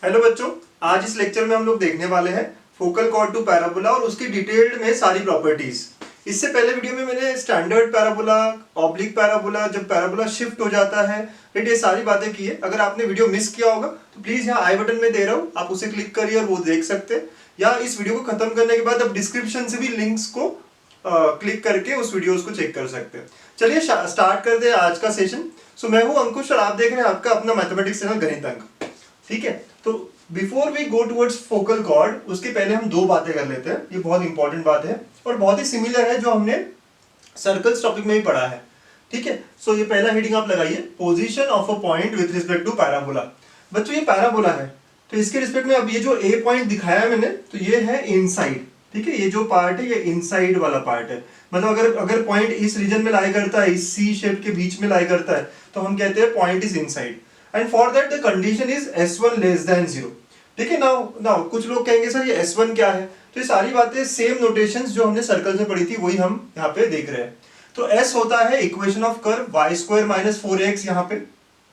Hello बच्चों, आज इस लेक्चर में हम लोग देखने वाले हैं फोकल कॉर्ड टू पैराबोला और उसकी डिटेल्ड में सारी प्रॉपर्टीज। इससे पहले वीडियो में मैंने स्टैंडर्ड पैराबोला, ऑब्लिक पैराबोला, जब पैराबोला शिफ्ट हो जाता है, राइट, ये सारी बातें की है। अगर आपने वीडियो मिस किया होगा तो प्लीज यहाँ आई बटन में दे रहा हूँ, आप उसे क्लिक करिए और वो देख सकते हैं, या इस वीडियो को खत्म करने के बाद आप डिस्क्रिप्शन से भी लिंक्स को क्लिक करके उस वीडियोस को चेक कर सकते हैं। चलिए स्टार्ट करते हैं आज का सेशन। सो मैं हूं अंकुश और आप देख रहे हैं आपका अपना मैथमेटिक्स चैनल गणित अंक। ठीक है, तो before we go towards focal chord, उसके पहले हम दो बातें कर लेते हैं। ये बहुत इंपॉर्टेंट बात है और बहुत ही सिमिलर है जो हमने सर्कल्स टॉपिक में भी पढ़ा है। ठीक है, सो ये पहला हेडिंग आप लगाइए, position of a point with respect to parabola. बच्चों ये पैराबोला है तो इसके रिस्पेक्ट में अब ये जो ए पॉइंट दिखाया है मैंने, तो ये है इनसाइड। ठीक है, ये जो पार्ट है ये इनसाइड वाला पार्ट है। मतलब अगर पॉइंट इस रीजन में लाई करता है, इस सी शेप के बीच में लाई करता है, तो हम कहते हैं point is inside. And for that the condition is S1 less than 0। ठीक है, नाउ कुछ लोग कहेंगे सर ये S1 क्या है, तो ये सारी बातें सेम नोटेशंस जो हमने सर्कल में पढ़ी थी वही हम यहाँ पे देख रहे हैं। तो S होता है equation of curve y square minus 4x यहाँ पे।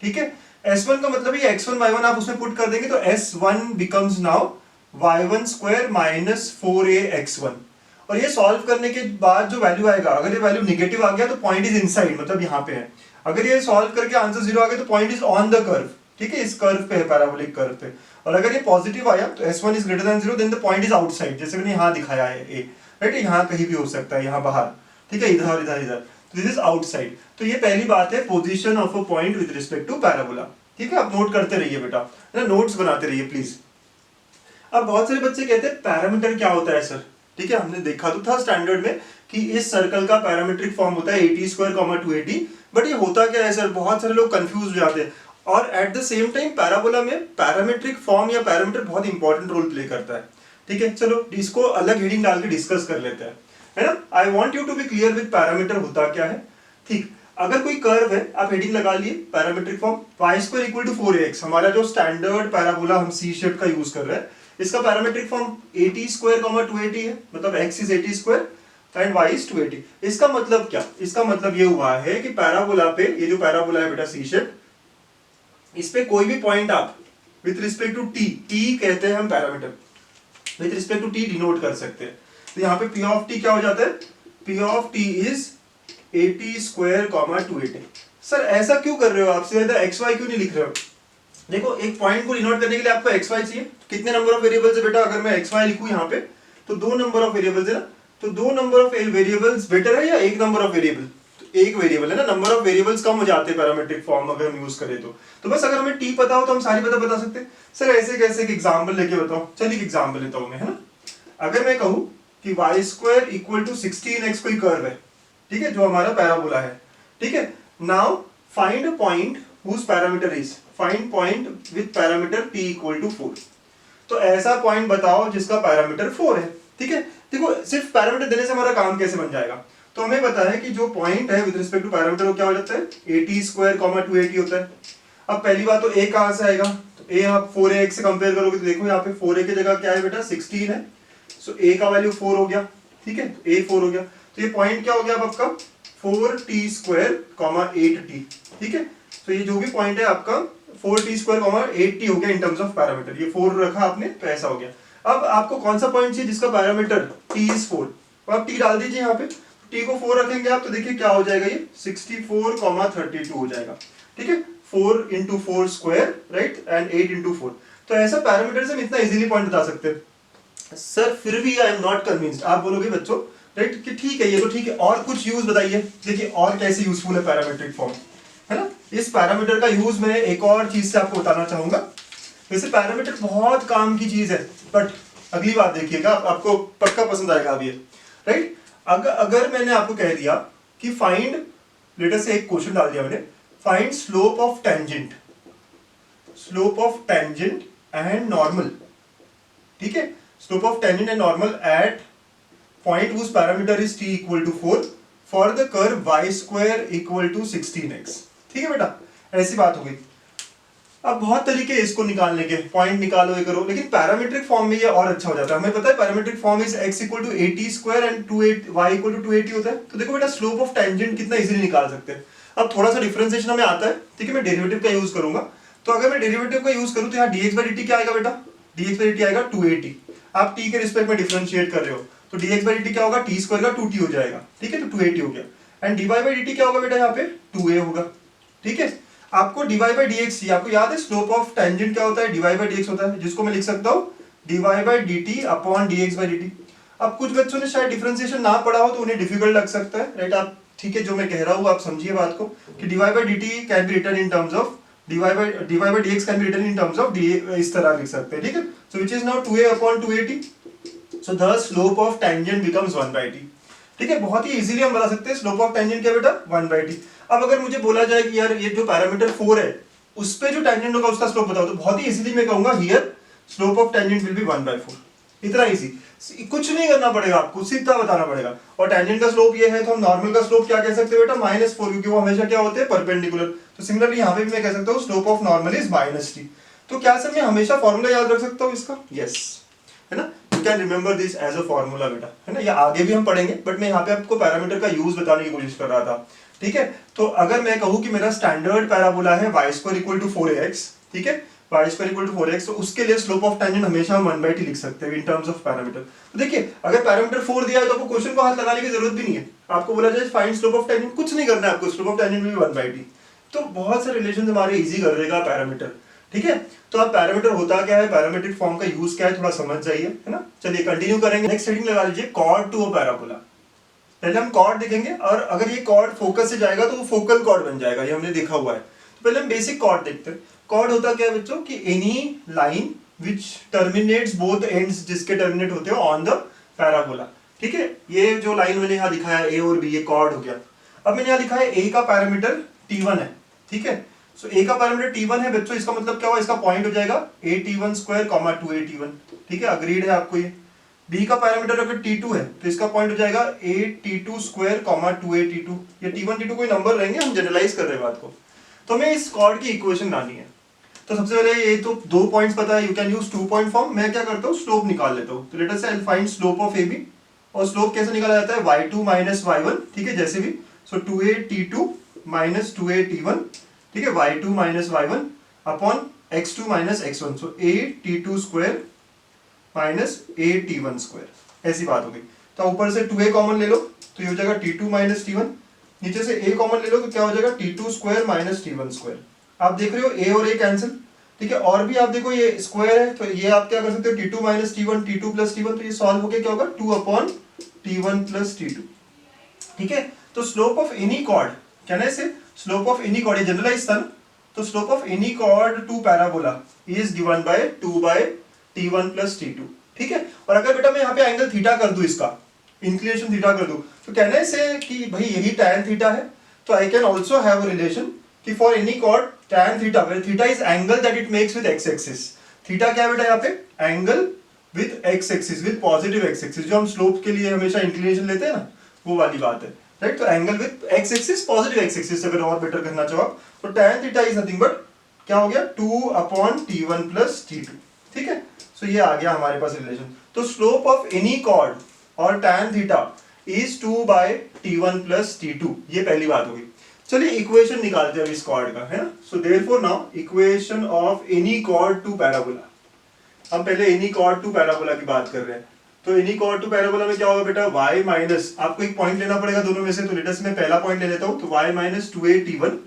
ठीक है, S1 का मतलब ये x1 y1 आप उसमें पुट कर देंगे तो S1 becomes now y1 square minus 4ax1। और ये सॉल्व करने के बाद जो वैल्यू आएगा, अगर ये वैल्यू निगेटिव आ गया तो पॉइंट इज इनसाइड, मतलब यहाँ पे है। अगर ये सॉल्व करके आंसर 0 आ गया तो point is on the curve. ठीक है, इस कर्व पे है, पैराबोलिक कर्व पे। और अगर ये पॉजिटिव आया तो S1 is greater than 0, then the point is outside, जैसे मैंने यहाँ दिखाया है ए, राइट, यहाँ कहीं भी हो सकता है, यहाँ बाहर। ठीक है, इधर इधर इधर, तो दिस इज आउटसाइड। तो ये पहली बात है, position of a point with respect to parabola. ठीक है, आप नोट करते रहिए बेटा, है ना, नोट्स बनाते रहिए प्लीज। अब बहुत सारे बच्चे कहते हैं पैरामीटर क्या होता है सर। ठीक है, हमने देखा तो था स्टैंडर्ड में कि इस सर्कल का पैरामीट्रिक फॉर्म होता है 80 स्क्वायर 280। बट ये होता क्या है सर, बहुत सारे लोग कंफ्यूज हो जाते हैं। और at the same time parabola में पैरामीट्रिक फॉर्म या पैरामीटर बहुत इंपॉर्टेंट रोल प्ले करता है। ठीक है, चलो इसको अलग हेडिंग डाल के डिस्कस कर लेते हैं, है ना। I want you to be clear with parameter होता क्या है। ठीक, अगर कोई कर्व है, आप हेडिंग लगा लिए parametric form y square equal to 4ax, हमारा जो स्टैंडर्ड पैराबोला हम सी शेप का यूज कर रहे हैं, इसका पैरामीट्रिक फॉर्म 80 स्क्वायर 280 है, मतलब x is 80 square and y is 280। इसका मतलब क्या, इसका मतलब ये हुआ है कि पैराबोला पे, ये जो पैराबोला है बेटा सी शेप, इस पे कोई भी पॉइंट आप विथ रिस्पेक्ट टू t कहते हैं हम parameter, with respect to t denote कर सकते हैं। तो यहाँ पे p ऑफ t क्या हो जाता है, p of t is 80 square 280। Sir ऐसा क्यों कर रहे हो आप, सीधा xy क्यों नहीं लिख रहे हो। देखो, एक पॉइंट को डिनोट करने के लिए आपको xy चाहिए, कितने नंबर ऑफ वेरिएबल्स है बेटा। अगर मैं xy लिखूं यहाँ पे तो 2 नंबर ऑफ वेरिएबल्स है ना, तो 2 नंबर ऑफ वेरिएबल्स बेटर है या 1 नंबर ऑफ वेरिएबल। तो एक वेरिएबल है ना, नंबर ऑफ वेरिएबल्स कम हो जाते हैं पैरामीट्रिक फॉर्म अगर हम यूज करें तो बस अगर हमें t पता हो तो हम सारी बता सकते हैं। सर ऐसे कैसे, एक एग्जाम्पल लेके बताओ। चलिए एग्जाम्पल लेता हूं मैं, है ना। अगर मैं कहूं कि y square equal to 16x कोई कर्व है, ठीक है, जो हमारा पैराबोला है। ठीक है, now find a point whose parameter is, find point with parameter p equal to 4। तो ऐसा पॉइंट बताओ जिसका पैरामीटर 4 है। ठीक है, देखो सिर्फ पैरामीटर देने से हमारा काम कैसे बन जाएगा। तो हमें पता है कि जो पॉइंट है विद रिस्पेक्ट टू पैरामीटर वो क्या हो जाता है, 80 स्क्वायर 280 होता है। अब पहली बात तो a कहां से आएगा, तो a आप 4ax से कंपेयर करोगे तो देखो यहाँ पे 4a की जगह क्या है बेटा, 16 है। सो a का वैल्यू 4 हो गया। ठीक है, a 4 हो गया, तो ये पॉइंट क्या हो गया अब आपका 4t स्क्वायर 8t। ठीक है, तो ये जो भी पॉइंट है आपका 4t स्क्वायर 8t हो गया इन टर्म्स ऑफ पैरामीटर। ये 4 रखा आपने तो ऐसा हो गया। अब आपको कौन सा पॉइंट चाहिए जिसका पैरामीटर t इज 4, तो आप t डाल दीजिए यहाँ पे। t को 4 रखेंगे आप तो देखिए क्या हो जाएगा, ये 64,32 हो जाएगा। ठीक है, 4 into 4 square, right, and 8 into 4। तो ऐसा पैरामीटर से हम इतना इजीली पॉइंट बता सकते हैं। सर फिर भी आई एम नॉट कन्विंस्ड, आप बोलोगे बच्चों, राइट, कि ठीक है ये तो ठीक है, और कुछ यूज बताइए। देखिए और कैसे यूजफुल है पैरामीट्रिक फॉर्म, है ना। इस पैरामीटर का यूज मैं एक और चीज से आपको बताना चाहूंगा। वैसे पैरामीटर बहुत काम की चीज है, बट अगली बात देखिएगा, आपको पक्का पसंद आएगा अब ये, राइट। अगर मैंने आपको कह दिया कि फाइंड, लेटर से एक क्वेश्चन डाल दिया मैंने, find slope of tangent, slope of tangent and normal. ठीक है, slope of tangent and normal at point whose parameter is t equal to 4 for the curve y square equal to 16x। ठीक है बेटा, ऐसी बात हो गई। अब बहुत तरीके हैं इसको निकालने के, पॉइंट निकालो ये करो, लेकिन पैरामीट्रिक फॉर्म में ये और अच्छा हो जाता है। हमें पता है parametric form is x equal to 80 square and y equal to 280 होता है। तो देखो बेटा स्लोप ऑफ टेंजेंट कितना इजीली निकाल सकते हैं। अब थोड़ा सा डिफरेंशिएशन हमें आता है, ठीक है, मैं डेरिवेटिव का यूज करूंगा। तो अगर मैं डेरिवेटिव का यूज करूं तो यहाँ dx by dt क्या आएगा बेटा, dx by dt आएगा 2at। आप t के रिस्पेक्ट में डिफरेंशिएट कर रहे हो तो dx by dt क्या होगा, t स्क्वायर का 2t हो जाएगा, ठीक है, तो 2at हो गया। एंड dy by dt क्या होगा बेटा, यहाँ पे 2a होगा, ठीक है। आपको dy by dx, आपको याद है स्लोप ऑफ टेंजेंट क्या होता है, dy by dx होता है, जिसको मैं लिख सकता हूँ dy by dt upon dx by dt। अब कुछ बच्चों ने शायद डिफरेंशिएशन ना पढ़ा हो तो उन्हें डिफिकल्ट लग सकता है, राइट। आप ठीक है, जो मैं कह रहा हूँ आप समझिए बात को कि dy by dt can be written in terms of dy by dx can be written in terms of इस तरह लिख सकते हैं, ठीक है। So which is now 2a upon 2at, so the slope of tangent becomes 1 by t, ठीक है। बहुत ही इजीली हम बता सकते हैं स्लोप ऑफ टेंजेंट क्या बेटा, 1 by t। अब अगर मुझे बोला जाए कि यार ये जो पैरामीटर 4 है उस पे जो टेंजेंट होगा उसका स्लोप बताओ, तो बहुत ही इजीली मैं कहूंगा here slope of tangent will be 1/4। इतना इजी, कुछ नहीं करना पड़ेगा आपको, सीधा बताना पड़ेगा। और टेंजेंट का स्लोप ये है तो हम नॉर्मल का स्लोप क्या कह सकते हैं बेटा, -4, क्योंकि वो हमेशा क्या होते हैं, परपेंडिकुलर। तो सिमिलरली यहाँ पे भी मैं कह सकता हूँ slope of normal is -t। तो क्या सर मैं हमेशा फॉर्मूला याद रख सकता हूँ इसका, यस, है ना। You can remember this as a formula बेटा, है ना। ये आगे भी हम पढ़ेंगे बट मैं यहाँ पे आपको पैरामीटर का यूज बताने की कोशिश कर रहा था, ठीक है। तो अगर मैं कहूँ कि मेरा स्टैंडर्ड पैराबोला है y² = 4ax, ठीक है, y² = 4x, तो उसके लिए स्लोप ऑफ टेंजेंट हमेशा हम 1/t लिख सकते हैं इन टर्म्स ऑफ पैरामीटर। तो देखिए अगर पैरामीटर 4 दिया है तो आपको क्वेश्चन को हाथ लगाने की जरूरत भी नहीं है, आपको बोला जाए फाइंड स्लोप ऑफ टेंजेंट, कुछ नहीं करना है आपको, स्लोप ऑफ टेंजेंट भी 1/t। तो बहुत सारे रिलेशन हमारे इजी कर देगा पैरामीटर, ठीक है। तो अब पैरामीटर होता क्या है, पैरामीट्रिक फॉर्म का यूज क्या है, थोड़ा समझ जाइए, है ना। चलिए कंटिन्यू करेंगे, नेक्स्ट हेडिंग लगा लीजिए कॉर्ड टू अ पैराबोला। पहले हम कॉर्ड देखेंगे और अगर ये कॉर्ड फोकस से जाएगा तो वो फोकल कॉर्ड बन जाएगा, ये हमने देखा हुआ है। तो पहले हम बेसिक कॉर्ड देखते हैं। कॉर्ड होता क्या है बच्चों, कि any line which terminates both ends, जिसके टर्मिनेट होते हो ऑन द पैराबोला, ठीक है। ये जो लाइन मैंने यहाँ दिखाया है A और B, ये कॉर्ड हो गया। अब मैंने यहाँ लिखा है A का पैरामीटर T1 है, ठीक है। सो A का पैरामीटर T1 है बच्चों, इसका मतलब क्या हुआ, इसका पॉइंट हो जाएगा at1², 2at1, ठीक है, अग्रीड है आपको ये। B का पैरामीटर अगर T2 है तो इसका पॉइंट हो जाएगा at2², 2at2। ये T1 T2 कोई नंबर रहेंगे, हम जनरलाइज कर रहे हैं बात को। तो हमें इस कॉर्ड की इक्वेशन लानी है। तो सबसे पहले ये तो 2 पॉइंट्स पता है, you can use 2 point form. मैं क्या करता हूँ, स्लोप निकाल लेता हूँ। तो लेट अस से I will find slope of AB, और स्लोप कैसे निकाला जाता है, y2 - y1, ठीक है, जैसे भी। सो 2at2 - 2at1, ठीक है, y2 - y1 upon x2 - x1, सो at2² - at1², ऐसी बात हो गई। तो ऊपर से 2a कॉमन ले लो तो ये हो जाएगा t2 - t1, नीचे से a कॉमन ले लो तो क्या हो जाएगा t2² - t1²। आप देख रहे हो a और a कैंसिल, ठीक है। और भी आप देखो ये स्क्वायर है तो ये आप क्या कर सकते हो, t2 - t1, t2 + t1, तो ये सॉल्व होके क्या होगा 2/t1 + t2, ठीक है। तो slope of any chord, can I say slope of any chord, ये जनरलाइज था ना। तो slope of any chord to parabola is given by 2/t1 + t2, ठीक है। और अगर बेटा मैं यहाँ पे एंगल थीटा कर दूं, इसका इंक्लिनेशन थीटा कर दूं, तो कहना है से कि भाई यही tan थीटा है, तो I can also have a relation कि for any chord tan theta, where theta is angle that it makes with x axis. Theta क्या है बेटा यहाँ पे, angle with x axis, with positive x axis, जो हम स्लोप के लिए हमेशा इंक्लिनेशन लेते हैं ना, वो वाली बात है, राइट। तो angle with x axis, positive x axis, अगर और बेटर करना चाहो आप, तो tan theta is nothing but क्या हो गया 2/t1 + t2, ठीक है। सो ये आ गया हमारे पास रिलेशन। तो स्लोप ऑफ एनी कॉर्ड और tan theta is 2/t1 + t2, ये पहली बात होगी। चलिए इक्वेशन निकालते हैं इस कॉर्ड का, है ना। So therefore now equation of any chord to parabola. हम पहले एनी कॉर्ड टू पैराबोला की बात कर रहे हैं। तो एनी कॉर्ड टू पैराबोला में क्या होगा बेटा, y माइनस, आपको एक पॉइंट लेना पड़ेगा दोनों में से, तो लेट अस मैं पहला पॉइंट ले लेता हूं। तो y - 2at1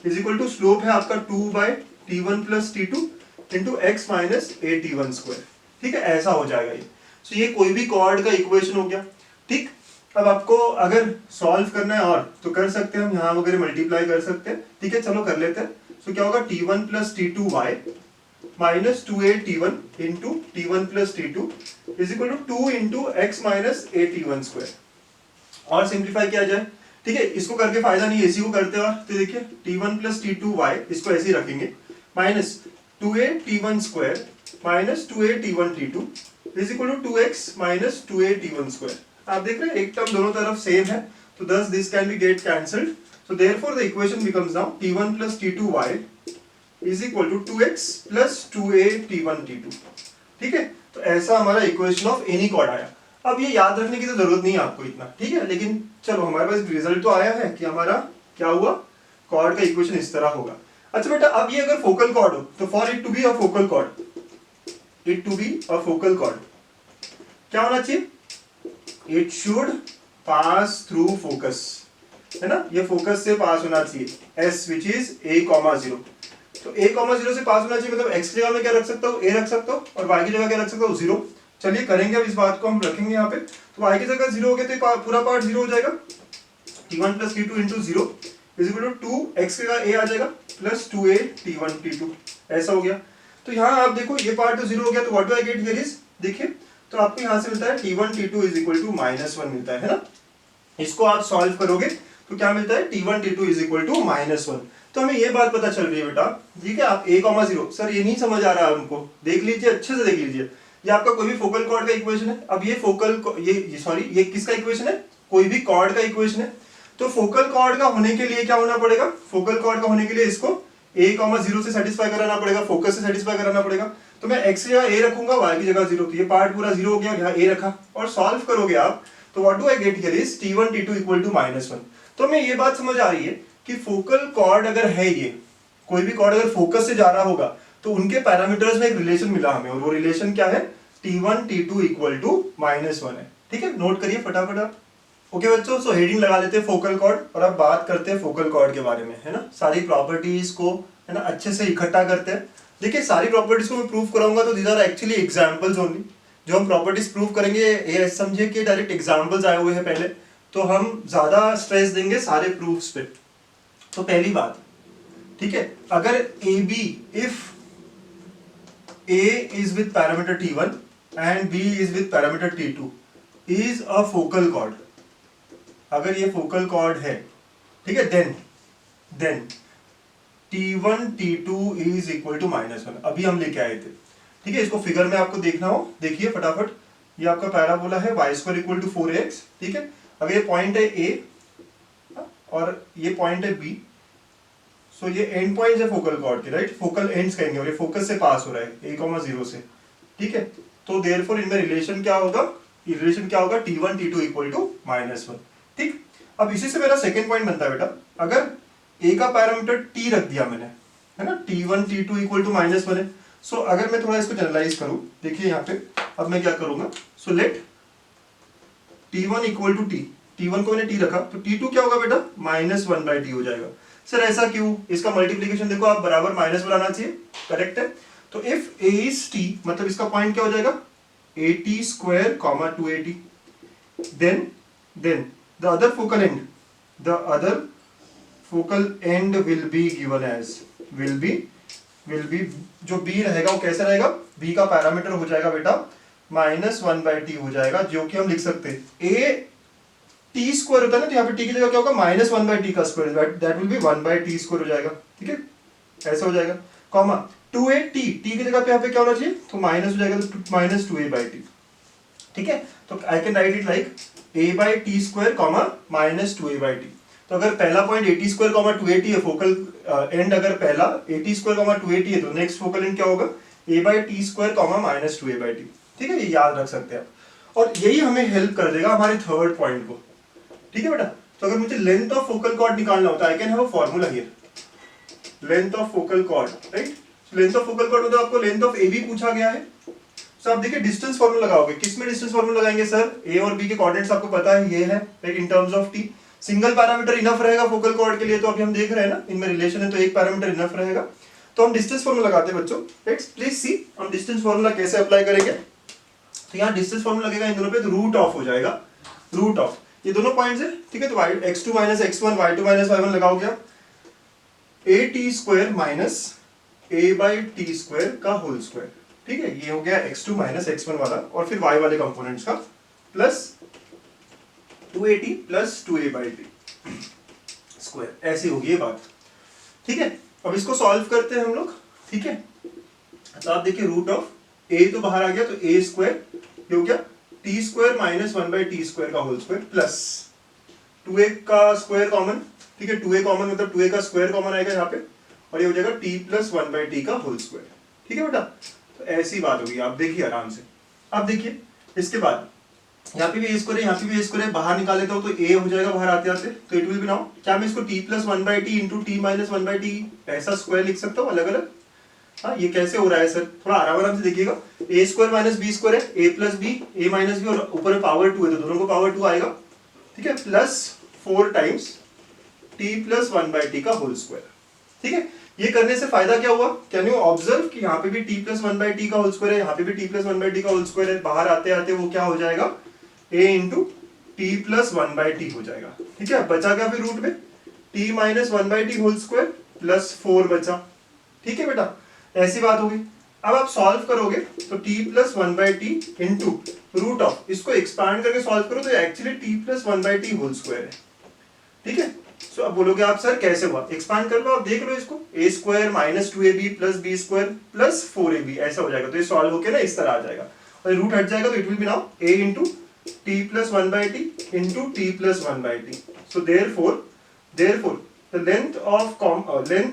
is equal to slope है आपका 2/t1 + t2 into x - at1², ठीक है, ऐसा हो जाएगा ये। सो ये कोई भी कॉर्ड का इक्वेशन हो गया, ठीक। अब आपको अगर सॉल्व करना है और तो कर सकते हैं हम, यहाँ वगैरह मल्टीप्लाई कर सकते हैं, ठीक है, चलो कर लेते हैं। सो क्या होगा t1 + t2y - 2at1 into t1 + t2 is equal to 2 into x - at1²। और सिंप्लीफाई किया जाए, ठीक है, इसको करके फायदा नहीं है, इसी को करते हैं। और तो देखिए t1 + t2y, इसको ऐसे ही रखेंगे, minus 2at1² - 2at1 t2 is equal to 2x - 2at1²। आप देख रहे हैं एक टर्म दोनों तरफ सेम है, तो thus this can be get cancelled. So therefore the equation becomes now t1 + t2y is equal to 2x + 2at1 t2, ठीक है। तो ऐसा हमारा इक्वेशन ऑफ एनी कॉर्ड आया। अब ये याद रखने की तो जरूरत नहीं है आपको इतना, ठीक है, लेकिन चलो हमारे पास रिजल्ट तो आया है कि हमारा क्या हुआ, कॉर्ड का इक्वेशन इस तरह होगा। अच्छा बेटा, अब ये अगर फोकल कॉर्ड हो तो for it to be a focal chord, it to be a focal chord क्या होना चाहिए? It should pass through focus, है ना, ये फोकस से पास होना चाहिए, एस विच इज a,0। तो a,0 से पास होना चाहिए, मतलब x की जगह में क्या रख सकता हूँ, a रख सकता हूँ, और y की जगह क्या रख सकता हूँ, 0। चलिए करेंगे अब इस बात को हम रखेंगे यहाँ पे, तो y की जगह 0 हो गया तो पूरा पार्ट 0 हो जाएगा, t1 plus t2 into 0 is equal to 2, x की जगह a आ जाएगा प्लस 2a t1 t2, ऐसा हो गया। तो यहाँ आप देखो ये पार्ट तो 0 हो गया, तो what do I get here is, देखिए तो आपको यहाँ से मिलता है t1 t2 is equal to -1 मिलता है ना। इसको आप सॉल्व करोगे तो क्या मिलता है, t1 t2 is equal to -1। तो हमें ये बात पता चल रही है बेटा, ठीक है, आप a,0 सर ये नहीं समझ आ रहा है हमको, देख लीजिए अच्छे से देख लीजिए, ये आपका कोई भी फोकल कॉर्ड का इक्वेशन है। अब ये ये किसका इक्वेशन है, कोई भी कॉर्ड का इक्वेशन है। तो फोकल कॉर्ड का होने के लिए क्या होना पड़ेगा, फोकल कॉर्ड का होने के लिए इसको a,0 से सेटिस्फाई कराना पड़ेगा, फोकस से सेटिस्फाई कराना पड़ेगा। तो मैं x की जगह a रखूंगा, y की जगह 0, तो ये पार्ट पूरा 0 हो गया, यहाँ a रखा, और सॉल्व करोगे आप तो what do I get here is t1 t2 equal to -1। तो हमें ये बात समझ आ रही है कि फोकल कॉर्ड अगर है, ये कोई भी कॉर्ड अगर फोकस से जा रहा होगा तो उनके पैरामीटर्स में एक रिलेशन मिला हमें, और वो रिलेशन क्या है, t1 t2 इक्वल टू -1 है। ठीक है, नोट करिए फटाफट आप। ओके बच्चों, सो हेडिंग लगा लेते हैं फोकल कॉर्ड, और अब बात करते हैं फोकल कॉर्ड के बारे में, है ना, सारी प्रॉपर्टीज को, है ना, अच्छे से इकट्ठा करते हैं। देखिए सारी प्रॉपर्टीज को मैं प्रूव कराऊंगा तो these are actually examples only. जो हम प्रॉपर्टीज प्रूव करेंगे ये समझिए कि डायरेक्ट एग्जांपल्स आए हुए हैं पहले, तो हम ज्यादा स्ट्रेस देंगे सारे प्रूफ्स पे। तो पहली बात, ठीक है, अगर A B, if A is with parameter t1 and b is with parameter t2 is a focal chord, अगर ये फोकल कॉर्ड है, ठीक है, then t1 t2 is equal to -1, अभी हम लेके आए थे। ठीक है, इसको फिगर में आपको देखना हो, देखिए फटाफट, ये आपका पैराबोला है y² इक्वल टू 4x, ठीक है, अगर ये पॉइंट है a और ये पॉइंट है b, सो ये एंड पॉइंट्स है फोकल कॉर्ड के, राइट, फोकल एंड्स कहेंगे, और ये फोकस से पास हो रहा है a,0 से, ठीक है। तो देयरफॉर इनमें रिलेशन क्या होगा, रिलेशन क्या होगा, t1 t2 इक्वल टू -1। ठीक, अब इसी से मेरा सेकंड पॉइंट बनता है बेटा, अगर a का पैरामीटर t रख दिया मैंने, है ना, t1 t2 इक्वल टू -1 है। सो अगर मैं थोड़ा इसको जनरलाइज करूं, देखिए यहाँ पे अब मैं क्या करूंगा, so let t1 equal to t1 को मैंने t रखा, तो t2 क्या होगा बेटा, -1/t हो जाएगा। सर ऐसा क्यों, इसका मल्टीप्लीकेशन देखो आप बराबर माइनस बनाना चाहिए, करेक्ट है। तो इफ a इज t, मतलब इसका पॉइंट क्या हो जाएगा, at² 2at, then the other focal end will be given as will be जो b रहेगा वो कैसे रहेगा, b का पैरामीटर हो जाएगा बेटा -1/t हो जाएगा, जो कि हम लिख सकते हैं a t² होता है ना, तो यहाँ पे t की जगह क्या होगा, -1/t का square, that will be 1/t² हो जाएगा, ठीक है, ऐसा हो जाएगा, कॉमा 2at, t की जगह पे यहाँ पे क्या होना चाहिए, तो माइनस हो जाएगा, तो -2a/t, ठीक है। तो I can write it like a/t² -2a/t। तो अगर पहला पॉइंट at² 2at है, फोकल एंड अगर पहला at² 2at है, तो नेक्स्ट फोकल एंड क्या होगा, a/t² -2a/t, ठीक है, ये याद रख सकते हैं आप, और यही हमें हेल्प कर देगा हमारे थर्ड पॉइंट को, ठीक है बेटा। तो अगर मुझे लेंथ ऑफ फोकल कॉर्ड निकालना होता है, I can have a formula here, length of focal chord, right, length of focal cord मतलब आपको लेंथ ऑफ AB पूछा गया है, तो आप देखिए डिस्टेंस फार्मूला लगाओगे, किसमें डिस्टेंस फार्मूला लगाएंगे सर, A और B के कोऑर्डिनेट्स आपको पता है ये है, like in terms of t, single parameter enough रहेगा फोकल कॉर्ड के लिए, तो अभी हम देख रहे हैं ना इनमें रिलेशन है, तो एक पैरामीटर इनफ रहेगा, तो हम डिस्टेंस फार्मूला लगाते हैं बच्चों। लेट्स प्लीज सी हम डिस्टेंस फार्मूला कैसे अप्लाई करेंगे। तो यहाँ डिस्टेंस फार्मूला लगेगा इन दोनों पे, तो रूट ऑफ हो जाएगा, रूट ऑफ ये दोनों पॉइंट्स है, ठीक है, तो x2 - x1 y2 - y1 लगाओगे आप, at² - a/t² का होल स्क्वायर, ठीक है, ये हो गया x2 - x1 वाला, और फिर y वाले कंपोनेंट्स का plus 2at plus 2a/t square, ऐसी होगी ये बात, ठीक है। अब इसको सॉल्व करते हैं हम लोग, ठीक है। तो आप देखिए रूट ऑफ a तो बाहर आ गया, तो a² ये हो गया t² - 1/t² का होल स्क्वायर प्लस 2a का स्क्वायर कॉमन, ठीक है, 2a कॉमन मतलब 2a का स्क्वायर कॉमन आएगा यहाँ पे, और ये हो जाएगा t + 1/t का होल स्क्वायर, ठीक है बेटा। तो ऐसी बात होगी, आप देखिए आराम से। अब देखिए इसके बाद यहाँ पे भी ए स्क्वायर है, यहाँ पे भी ए स्क्वायर है, बाहर निकाल लेता हूँ तो ए हो जाएगा बाहर आते आते, तो इट विल बी नाउ, क्या मैं इसको T plus one by t into T minus one by T ऐसा स्क्वायर लिख सकता हूँ अलग अलग? हाँ, ये कैसे हो रहा है सर, थोड़ा आराम आराम से देखिएगा। ए स्क्वायर माइनस बी स्क्वायर है, ए प्लस बी, ए माइनस बी, और ऊपर में पावर 2 है तो दोनों को पावर 2 आएगा, ठीक है, plus 4 times T plus one by t का होल स्क्वायर, ठीक है। ये करने से फायदा क्या हुआ, कैन यू ऑब्जर्व कि यहाँ पे भी t plus one by t का होल स्क्वायर है, यहाँ पे भी t plus one by t का होल स्क्वायर है, बाहर आते आते वो क्या हो जाएगा, a into t plus one by t हो जाएगा, ठीक है। बचा क्या फिर रूट में, t minus one by t whole square plus 4 बचा, ठीक है बेटा, ऐसी बात होगी। अब आप सॉल्व करोगे तो t plus one by t into root of, इसको एक्सपांड करके सॉल्व करो तो actually t plus one by t whole square है, ठीक है। सो अब बोलोगे आप सर कैसे हुआ, एक्सपांड कर लो, आप देख लो इसको, a square minus 2ab plus b square plus 4ab ऐसा हो जाएगा, तो ये सॉल्व होके ना इस तरह आ जाएगा और रूट हट जाएगा तो it will B now a into t plus one by t into t plus one by T. So therefore the length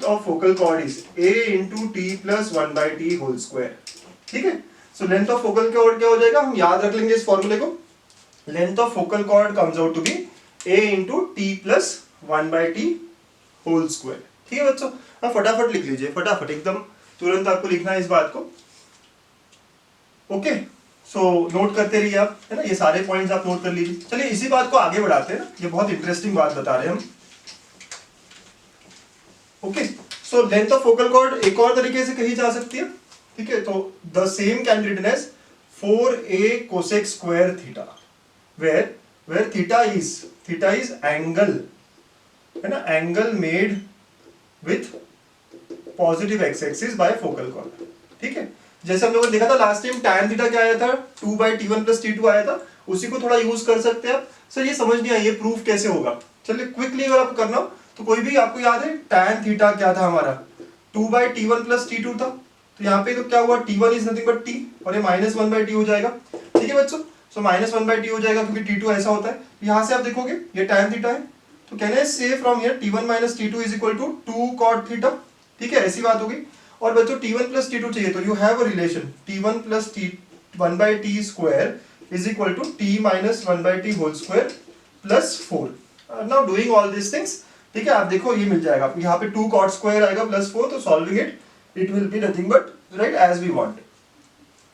of focal chord is a into t plus 1 by t whole square, ठीक है। so length of focal chord क्या हो जाएगा, हम याद रख लेंगे इस फॉर्मूले को, length of focal chord comes out to be a into t plus 1 by t whole square, ठीक है बच्चों। अब फटाफट लिख लीजिए, फटाफट एकदम तुरंत आपको लिखना है इस बात को, ओके। सो नोट करते रहिए आप, है ना, ये सारे पॉइंट्स आप नोट कर लीजिए। चलिए इसी बात को आगे बढ़ाते हैं ना, ये बहुत इंटरेस्टिंग बात बता रहे हैं हम, okay. So length of focal cord एक और तरीके से कही जा सकती है, ठीक है, तो the same can be written as 4a cosec square theta, where theta is angle, है ना, angle made with positive x axis by focal chord, ठीक है। जैसे हम लोगों ने देखा था लास्ट टाइम tan थीटा क्या आया था, 2 बाई t1 प्लस t2 आया था, उसी को थोड़ा यूज कर सकते हैं आप। सर ये समझ नहीं आया, ये प्रूफ कैसे होगा, चलिए क्विकली अगर आपको करना हो तो कोई भी आपको याद है tan थीटा क्या था हमारा, 2 बाई टी1 प्लस टी2 था, तो यहाँ पे तो क्या हुआ, t1 is nothing but t और ये माइनस वन बाई टी हो जाएगा, ठीक है बच्चों। So minus one by t हो जाएगा क्योंकि t2 ऐसा होता है, यहाँ से आप देखोगे ये tan थीटा है, तो कहना है say from here t1 minus टी2 is equal to 2 cot theta, ठीक है, ऐसी बात होगी। और बच्चों t1 प्लस टी2 चाहिए तो you have a relation t1 plus one by t square is equal to t minus one by t whole square plus 4। Now doing all this things, ठीक है, आप देखो ये मिल जाएगा, यहाँ पे 2 cot स्क्वायर आएगा प्लस 4, तो solving it will be nothing but right as we want,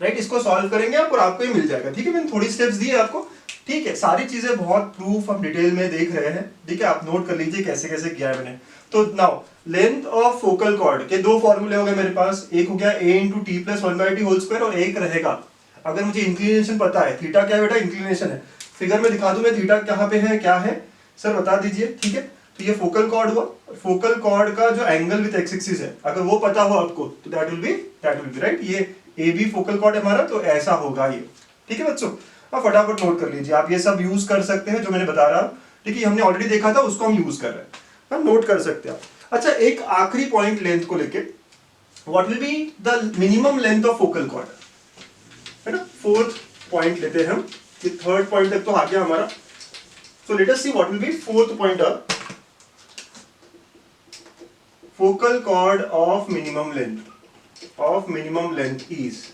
right, इसको सॉल्व करेंगे आप और आपको ये मिल जाएगा, ठीक है। मैंने थोड़ी स्टेप्स दिए आपको, ठीक है, सारी चीजें बहुत प्रूफ हम डिटेल में देख रहे हैं, ठीक है, आप नोट कर लीजिए कैसे कैसे किया है मैंने। तो now length of focal chord के दो फॉर्मूले हो गए मेरे पास, एक हो गया a into t plus one by t whole square, और एक रहेगा अगर मुझे इंक्लिनेशन पता है, थीटा क्या है बेटा, इंक्लिनेशन है, फिगर में दिखा दूं मैं थीटा कहाँ पे है क्या है, सर बता दीजिए, ठीक है। तो ये फोकल कॉर्ड हुआ, फोकल कॉर्ड का जो एंगल विद एक्स एक्सिस है अगर वो पता हो आपको तो दैट विल बी राइट, ये ए बी फोकल कॉर्ड है हमारा, तो ऐसा होगा ये, ठीक है बच्चों। अब फटाफट नोट कर लीजिए, आप ये सब यूज कर सकते हैं जो मैंने बता रहा, ठीक है, हमने ऑलरेडी देखा था उसको हम यूज कर रहे हैं, हम नोट कर सकते हैं। अच्छा एक आखिरी पॉइंट लेंथ को लेके, what will be the minimum length of focal chord, है ना, फोर्थ पॉइंट लेते हैं हम, ये थर्ड पॉइंट तक तो आ गया हमारा। So let us see what will be fourth point, focal chord of minimum length is,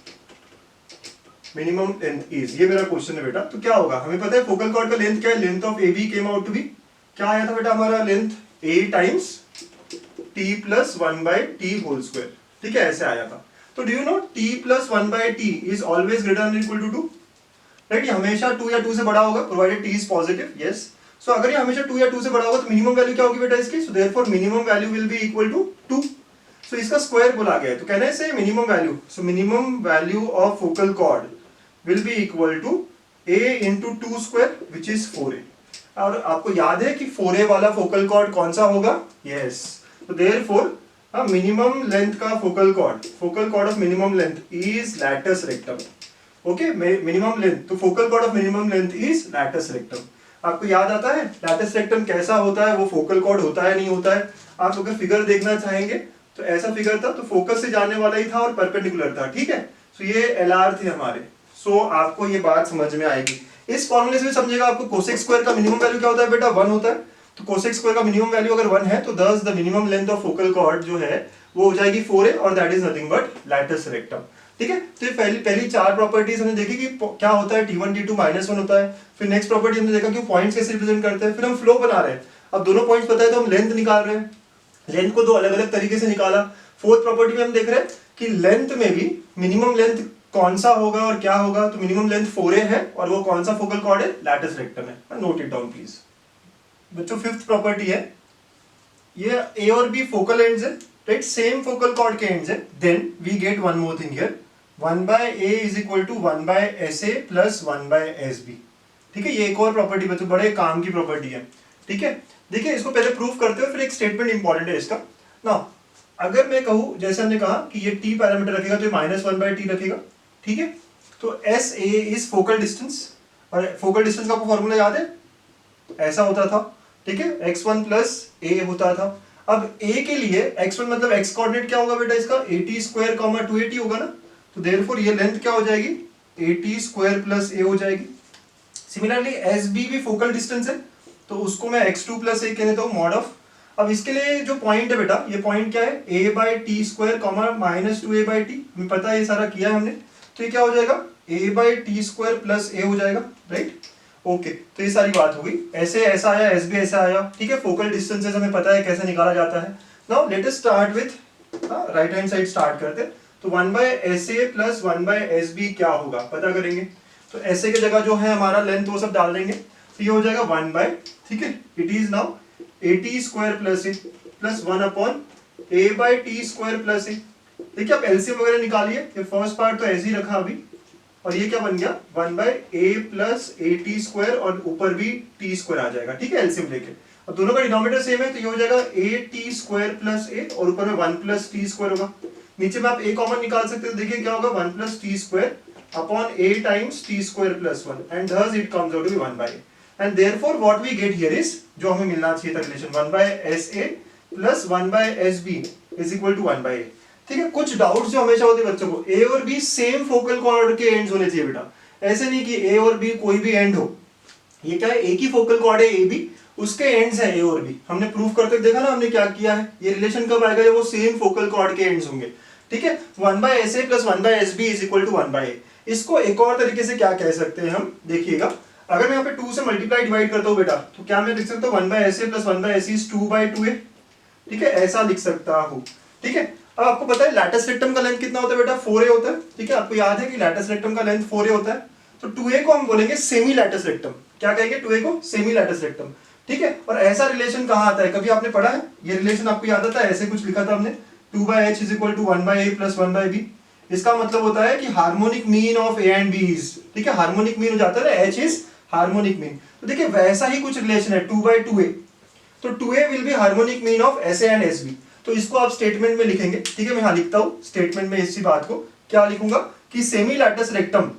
ये मेरा क्वेश्चन है बेटा। तो क्या होगा, हमें पता है फोकल कॉर्ड का लेंथ क्या है, length of a b came out to be, क्या आया था बेटा हमारा, length a times t plus one by t whole square, ठीक है, ऐसे आया था। तो do you know t plus one by t is always greater than equal to 2, right, ये हमेशा 2 या 2 से बड़ा होगा provided t is positive, yes. So अगर ये हमेशा 2 या 2 से बड़ा होगा तो मिनिमम वैल्यू क्या होगी बेटा इसकी, so therefore minimum value will be equal to 2। So इसका स्क्वायर बोला गया है, तो कहना है say minimum value, so minimum value of focal chord will be equal to a into 2 square which is 4a। और आपको याद है कि 4a वाला फोकल कॉर्ड कौन सा होगा, यस, तो देयरफॉर मिनिमम लेंथ का focal chord of minimum length is latus rectum, okay, minimum length, तो focal chord of minimum length is latus rectum. आपको याद आता है लैटस रेक्टम कैसा होता है, वो फोकल कॉर्ड होता है नहीं होता है, आप अगर फिगर देखना चाहेंगे तो ऐसा फिगर था, तो फोकस से जाने वाला ही था और परपेंडिकुलर था, ठीक है। सो ये एलआर थे हमारे, सो आपको ये बात समझ में आएगी। इस फॉर्मूले से भी समझेगा आपको कोसेक स्क्वायर का मिनिमम वैल्यू क्या होता है बेटा, 1 होता है, तो कोसेक स्क्वायर का मिनिमम वैल्यू अगर 1 है तो thus the minimum length of focal cord जो है वो हो जाएगी 4a और that is nothing but latus rectum. ठीक है। तो ये पहली चार प्रॉपर्टीज हमने देखी कि क्या होता है, T1 T2 -1 होता है। फिर नेक्स्ट प्रॉपर्टी हमने देखा कि पॉइंट्स कैसे रिप्रेजेंट करते हैं। फिर हम फ्लो बना रहे हैं, अब दोनों पॉइंट्स पता है तो हम लेंथ निकाल रहे हैं, लेंथ को दो अलग अलग तरीके से निकाला। फोर्थ प्रॉपर्टी में हम देख रहे हैं कि लेंथ में भी मिनिमम लेंथ कौन सा होगा और क्या होगा। तो मिनिमम लेंथ 4a है और वो कौन सा फोकल कॉर्ड है, लैटिस रेक्टम है। नोट इट डाउन प्लीज बच्चों। फिफ्थ प्रॉपर्टी है ये a और b फोकल एंड्स है, राइट, सेम फोकल कॉर्ड के एंड्स है। Then we get one more thing here, 1/a is equal to 1/sa plus 1/sb। ठीक है, ये एक और प्रॉपर्टी बच्चों बड़े काम की प्रॉपर्टी है। ठीक है, देखिए इसको पहले प्रूफ करते हो, फिर एक स्टेटमेंट इंपॉर्टेंट है इसका ना। अगर मैं कहूं, जैसे हमने कहा कि ये t पैरामीटर रखेगा तो ये -1/t रखेगा। ठीक है, तो sa इज फोकल डिस्टेंस, और फोकल डिस्टेंस का आपको फॉर्मूला याद है, ऐसा होता था। ठीक है, x1 प्लस a होता था। अब a के लिए x1 मतलब x कोऑर्डिनेट क्या होगा बेटा इसका, 80² 280 होगा ना। तो देयरफॉर ये लेंथ क्या हो जाएगी, 80² प्लस a हो जाएगी। सिमिलरली sb भी फोकल डिस्टेंस है, तो उसको मैं x2 प्लस a कह देता हूँ मॉड ऑफ। अब इसके लिए जो पॉइंट है बेटा, ये पॉइंट क्या है, a/t² -2a/t, हमें पता है ये सारा किया है हमने। तो ये क्या हो जाएगा, a/t² प्लस a हो जाएगा, राइट। ओके, तो ये सारी बात हो गई। ऐसे ऐसा आया, एस भी ऐसा आया। ठीक है, फोकल डिस्टेंसेस हमें पता है कैसे निकाला जाता है। Now let us start with right hand side start करते हैं। तो 1/sa प्लस 1/sb क्या होगा पता करेंगे। तो sa की जगह जो है हमारा लेंथ वो सब डाल देंगे, तो ये हो जाएगा 1/, ठीक है, it is now 80² plus a plus 1/a/t² plus a। देखिए आप एलसीएम वगैरह निकालिए, ये फर्स्ट पार्ट तो ऐसे ही रखा अभी, और ये क्या बन गया 1/a प्लस at² और ऊपर भी t² आ जाएगा। ठीक है, एलसीएम लेके। अब दोनों का डिनोमिनेटर सेम है, तो ये हो जाएगा at² प्लस a और ऊपर में 1 प्लस t² होगा। नीचे में आप a कॉमन निकाल सकते हो, देखिए क्या होगा 1 plus t² upon a times t² plus 1 and thus it comes out to be 1/a and therefore what we get here is, जो हमें मिलना चाहिए था relation 1/sa plus 1/sb is equal to 1/a। ठीक है, कुछ डाउट्स जो हमेशा होते हैं बच्चों को, a और b सेम फोकल कॉर्ड के एंड्स होने चाहिए बेटा। ऐसे नहीं कि a और b कोई भी एंड हो, ये क्या है, एक ही फोकल कॉर्ड है ए बी, उसके एंड्स है a और b। हमने प्रूफ करते देखा ना हमने क्या किया है। ये रिलेशन कब आएगा, जब वो सेम फोकल कॉर्ड के एंड्स होंगे। ठीक है, 1/sa plus 1/sb is equal to 1/a। इसको एक और तरीके से क्या कह सकते हैं हम, देखिएगा। अगर मैं यहाँ पे 2 से मल्टीप्लाई डिवाइड करता हूँ बेटा, तो क्या मैं लिख सकता हूँ 1/sa plus 1/se is 2/2a। ठीक है, ऐसा लिख सकता हूँ। ठीक है, अब आपको पता है लैटिस रेक्टम का लेंथ कितना होता है बेटा, 4a होता है। ठीक है, आपको याद है कि लैटिस रेक्टम का लेंथ 4a होता है। तो 2a को हम बोलेंगे सेमी लैटिस रेक्टम। क्या कहेंगे, 2a को सेमी लैटिस रेक्टम। ठीक है, और ऐसा रिलेशन कहाँ आता है, कभी आपने पढ़ा है ये रिलेशन, आपको याद आता है, ऐसे कुछ लिखा था हमने, 2/h is equal to 1/a plus 1/b। इसका मतलब होता है कि harmonic mean of a and b is, ठीक है, हार्मोनिक मीन हो जाता है h इज हार्मोनिक मीन। तो देखिए वैसा ही कुछ रिलेशन है 2/2a। तो 2a will be harmonic mean of sa and sb। तो इसको आप स्टेटमेंट में लिखेंगे। ठीक है, मैं यहां लिखता हूं स्टेटमेंट में इसी बात को, क्या लिखूंगा कि semi latus rectum,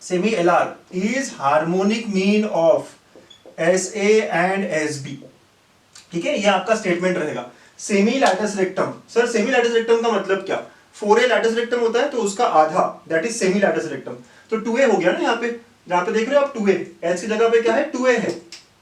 semi LR is harmonic mean of sa and sb। ठीक है, ये आपका स्टेटमेंट रहेगा, semi latus rectum. Sir semi latus rectum का मतलब क्या, 4a लैटिस रेक्टम होता है तो उसका आधा, that is semi latus rectum. तो 2a हो गया ना, यहाँ पे जहां पे देख रहे हो आप 2a, h की जगह पे क्या है 2a है।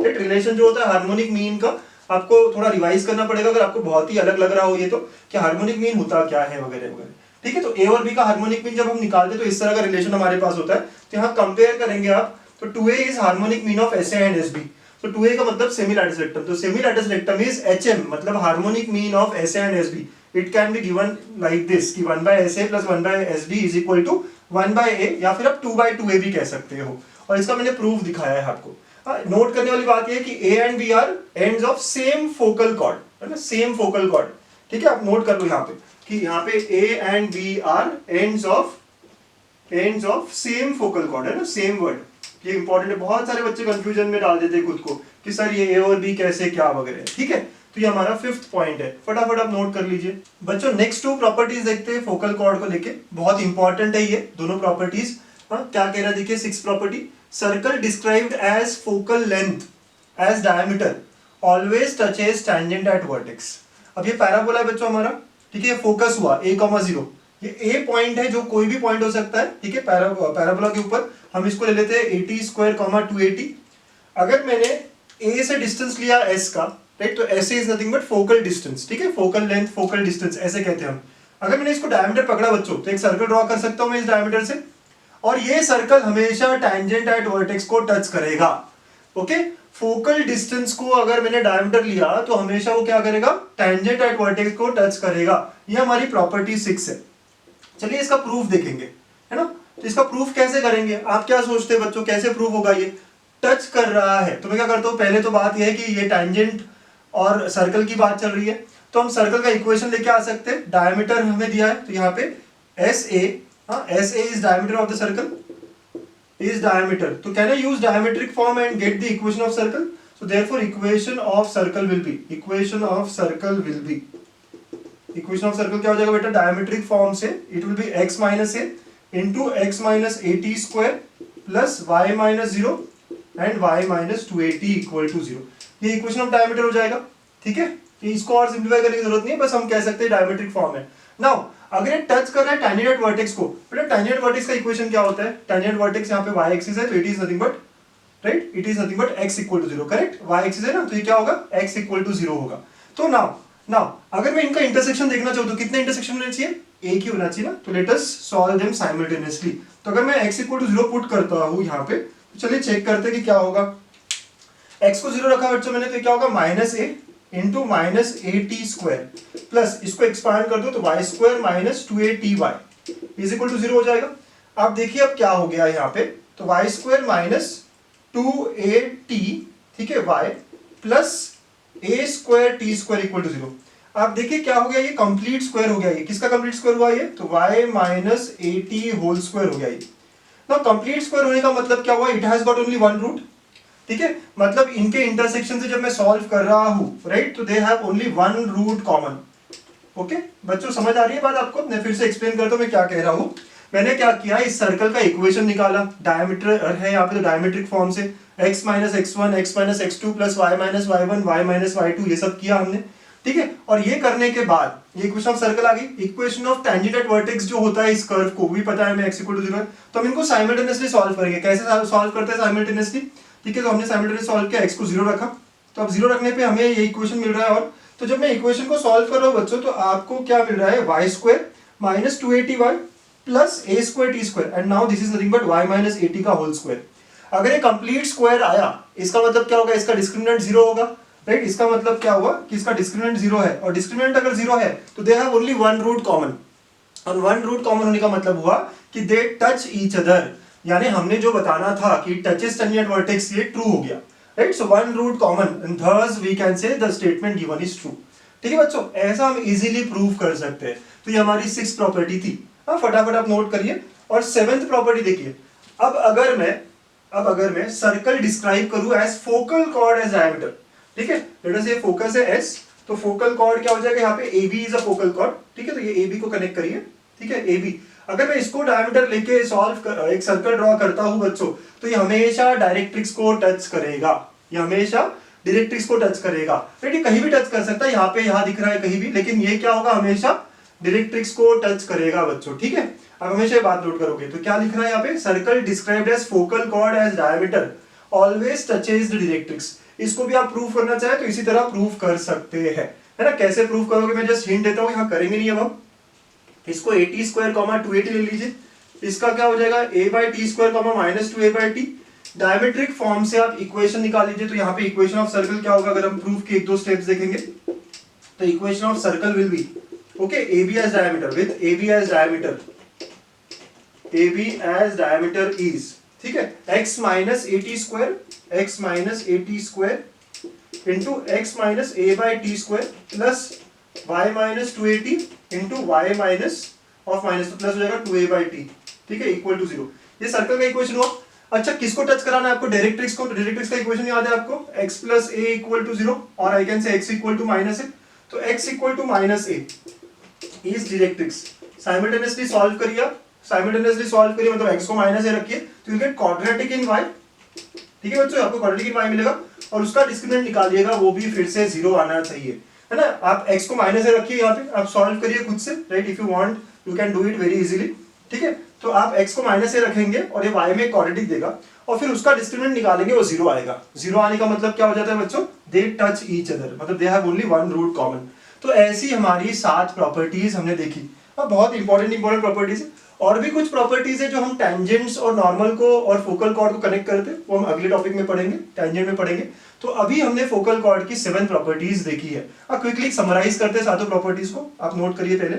राइट, रिलेशन जो होता है हार्मोनिक मीन का, आपको थोड़ा रिवाइज करना पड़ेगा अगर आपको बहुत ही अलग लग रहा हो ये, तो कि हार्मोनिक मीन होता क्या है वगैरह वगैरह। ठीक है, तो a और b का हार्मोनिक मीन जब हम निकालते हैं तो इस तरह का रिलेशन हमारे पास होता है। तो यहाँ कंपेयर करेंगे आप, तो 2a is harmonic mean of sa and sb। तो 2a का मतलब सेमी लैटिस रेक्टम, तो semi latus rectum is hm, मतलब harmonic mean of sa and sb। It can be given like this कि 1/sa plus 1/sb is equal to 1/a, या फिर आप 2/2a भी कह सकते हो। और इसका मैंने प्रूफ दिखाया है आपको। नोट करने वाली बात यह है कि a and b are ends of same focal chord, है ना, सेम फोकल कॉर्ड। ठीक है, आप नोट कर लो यहाँ पे कि यहाँ पे a and b are ends of same focal chord, है ना, सेम वर्ड। ये इंपॉर्टेंट है, बहुत सारे बच्चे कंफ्यूजन में डाल देते हैं खुद को कि सर ये a और b कैसे क्या वगैरह। ठीक है, तो ये हमारा 5th पॉइंट है, फटाफट आप नोट कर लीजिए बच्चों। नेक्स्ट 2 प्रॉपर्टीज देखते हैं फोकल कॉर्ड को लेके, बहुत इंपॉर्टेंट है ये दोनों प्रॉपर्टीज। क्या कह रहा है देखिए, 6th property, circle described as focal length as diameter always touches tangent at vertex. अब ये पैराबोला है बच्चों हमारा। ठीक है, फोकस हुआ a,0, ये a पॉइंट है, जो कोई भी पॉइंट हो सकता है। ठीक है, पैराबोला के ऊपर हम इसको ले लेते हैं 80², 280। अगर मैंने a से डिस्टेंस लिया s का, राइट, तो ऐसे is nothing but focal distance. ठीक है, फोकल लेंथ, फोकल डिस्टेंस ऐसे कहते हैं हम। अगर मैंने इसको डायमीटर पकड़ा बच्चों तो एक सर्कल ड्रॉ कर सकता हूं मैं इस डायमीटर से, और ये सर्कल हमेशा टैंजेंट एट वर्टेक्स को टच करेगा। ओके, फोकल डिस्टेंस को अगर मैंने डायमीटर लिया तो हमेशा वो क्या करेगा, टैंजेंट एट वर्टेक्स को टच करेगा। ये हमारी प्रॉपर्टी 6 है। चलिए इसका प्रूफ देखेंगे, है ना। तो इसका प्रूफ कैसे करेंगे, आप क्या सोचते हैं बच्चों, कैसे प्रूफ होगा? ये टच कर रहा है तो मैं क्या करता हूं, पहले तो बात यह है कि ये टैंजेंट और सर्कल की बात चल रही है, तो हम सर्कल का इक्वेशन लेके आ सकते हैं। डायमीटर हमें दिया है तो यहाँ पे S A, S A is diameter of the circle, is diameter. So can I use diametric form and get the equation of circle? So therefore equation of circle will be equation of circle क्या हो जाएगा बेटा, diametric form से it will be x minus a into x minus 80 square plus y minus 0 and y minus 280 equal to 0. ये equation of diameter हो जाएगा, ठीक है। इसको और सिंप्लीफाई करने की जरूरत नहीं है, बस हम कह सकते हैं डायमेट्रिक फॉर्म है। नाउ अगर ये टच कर रहा है टैंजेंट वर्टेक्स को, बेटा टैंजेंट वर्टेक्स का इक्वेशन क्या होता है, टैंजेंट वर्टेक्स यहाँ पे y एक्सिस है तो it is nothing but, right, it is nothing but x equal to 0, correct. y axis है ना, तो ये क्या होगा, x इक्वल टू 0 होगा। तो नाउ अगर मैं इनका इंटरसेक्शन देखना चाहूँ तो कितने इंटरसेक्शन होने चाहिए, एक ही होना चाहिए ना। तो let us solve them simultaneously. तो अगर मैं x इक्वल टू 0 पुट करता हूँ यहाँ पे, तो चलिए चेक करते हैं कि क्या होगा। x को 0 रखा बच्चों मैंने, तो क्या होगा, minus a into minus a t square plus इसको एक्सपांड कर दो तो y square minus 2a ty is equal to 0 हो जाएगा। आप देखिए अब क्या हो गया यहाँ पे, तो वाई स्क्वायर माइनस 2at, ठीक है, y plus a square t square equal to 0। आप देखिए क्या हो गया, ये कंप्लीट स्क्वायर हो गया। ये किसका कंप्लीट स्क्वायर हुआ, ये तो y minus a t whole square हो गया ये। ना कंप्लीट स्क्वायर होने का मतलब क्या हुआ, it has got only one root, ठीक है। मतलब इनके इंटरसेक्शन से जब मैं सॉल्व कर रहा हूं, राइट, तो they have only one root common. Okay बच्चों, समझ आ रही है बात आपको? मैं फिर से एक्सप्लेन करता हूं मैं क्या कह रहा हूं। मैंने क्या किया, इस सर्कल का इक्वेशन निकाला, डायमीटर है यहाँ पे तो डायमेट्रिक फॉर्म से x minus x1 x minus x2 plus y minus y1 y minus y2 ये सब किया हमने, ठीक है। और ये करने के बाद ये इक्वेशन ऑफ सर्कल आ गई। Equation of tangent eight vertex जो होता है इस कर्व को भी पता है हमें, x इक्वल टू 0 है, तो हम इनको साइमल्टेनियसली सॉल्व करेंगे। कैसे सॉल्व करते हैं साइमल्टेनियसली, ठीक है। तो हमने साइमल्टेनियसली सॉल्व किया, x को 0 रखा, तो अब 0 रखने पे हमें ये इक्वेशन मिल रहा है। और तो जब मैं इक्वेशन को सॉल्व कर रहा हूं बच्चों, तो आपको क्या मिल रहा है, y square minus 280y plus a square t square, and now this is nothing but y minus 80 का होल स्क्वायर। अगर ये कंप्लीट स्क्वायर आया, इसका मतलब क्या होगा, इसका डिस्क्रिमिनेंट 0 होगा, राइट। इसका मतलब क्या हुआ कि इसका डिस्क्रिमिनेंट 0 है, और डिस्क्रिमिनेंट अगर 0 है तो they have only one root common. और वन रूट कॉमन होने का मतलब हुआ कि दे टच ईच अदर, यानी हमने जो बताना था कि टचेस टैंजेंट वर्टेक्स, ये ट्रू हो गया, right. So one root common and thus we can say the statement given is true, ठीक है बच्चों। ऐसा हम इजीली प्रूव कर सकते हैं। तो ये हमारी 6th प्रॉपर्टी थी, हाँ फटाफट आप नोट करिए। और 7th प्रॉपर्टी देखिए, अब अगर मैं सर्कल डिस्क्राइब करूं as focal chord as diameter, ठीक है। लेट अस ये फोकस है एस, तो फोकल कॉर्ड क्या हो जाएगा यहाँ पे, AB is a focal chord, ठीक है। तो ये AB को कनेक्ट करिए, ठीक है, AB। अगर मैं इसको डायमीटर लेके एक सर्कल ड्रॉ करता हूं बच्चों, तो ये हमेशा डायरेक्ट्रिक्स को टच करेगा, ये हमेशा डायरेक्ट्रिक्स को टच करेगा, राइट। ये कहीं भी टच कर सकता है, यहाँ पे, यहाँ दिख रहा है कहीं भी, लेकिन ये क्या होगा, हमेशा डायरेक्ट्रिक्स को टच करेगा बच्चों, ठीक है। अब हमेशा ये बात नोट करोगे तो क्या लिख रहा है यहाँ पे, circle described as focal chord as diameter always touches the directrix. इसको भी आप प्रूव करना चाहे तो इसी तरह प्रूव कर सकते हैं, है ना। कैसे प्रूव करोगे, मैं जस्ट हिंट देता हूँ, यहाँ करेंगे नहीं अब हम। इसको 80 स्क्वायर 280 ले लीजिए, इसका क्या हो जाएगा, a by t square minus 2a by t. Diametric form से आप इक्वेशन निकाल लीजिए। तो यहाँ पे इक्वेशन ऑफ सर्कल क्या होगा, अगर हम प्रूफ के 1-2 स्टेप्स देखेंगे, तो equation of circle will be, okay, AB as diameter with AB as diameter is, ठीक है, x minus 80 square into x minus a by t square plus y minus 280 into y minus of minus, तो plus हो जाएगा 2a by T, ठीक है, equal to 0। ये circle का equation हुआ। अच्छा, किसको टच कराना है आपको, डायरेक्ट्रिक्स को। डायरेक्ट्रिक्स का इक्वेशन याद है आपको, x plus a equal to 0, और I can say x equal to minus a। तो x equal to minus a is directrix. Simultaneously solve करिए, मतलब x को माइनस a रखिए, तो you get quadratic in y, ठीक है बच्चों, आपको क्वाड्रेटिक इन y मिलेगा। और उसका डिस्क्रिमिनेंट निकालिएगा, वो भी फिर से 0 आना चाहिए, है ना। आप x को माइनस a रखिए, यहाँ पे आप सॉल्व करिए खुद से, right. If you want you can do it very easily, ठीक है। तो आप x को माइनस a रखेंगे और ये y में क्वाड्रेटिक देगा, और फिर उसका डिस्क्रिमिनेंट निकालेंगे, वो 0 आएगा। 0 आने का मतलब क्या हो जाता है बच्चों, दे टच ईच अदर, मतलब they have only one root common. तो ऐसी हमारी 7 प्रॉपर्टीज हमने देखी। हाँ, बहुत इंपॉर्टेंट प्रॉपर्टीज है। और भी कुछ प्रॉपर्टीज है जो हम टेंजेंट्स और नॉर्मल को और फोकल कॉर्ड को कनेक्ट करते हैं, वो हम अगले टॉपिक में पढ़ेंगे, टेंजेंट में पढ़ेंगे। तो अभी हमने फोकल कॉर्ड की 7 प्रॉपर्टीज देखी है। अब क्विकली समराइज करते हैं सातों प्रॉपर्टीज को, आप नोट करिए पहले।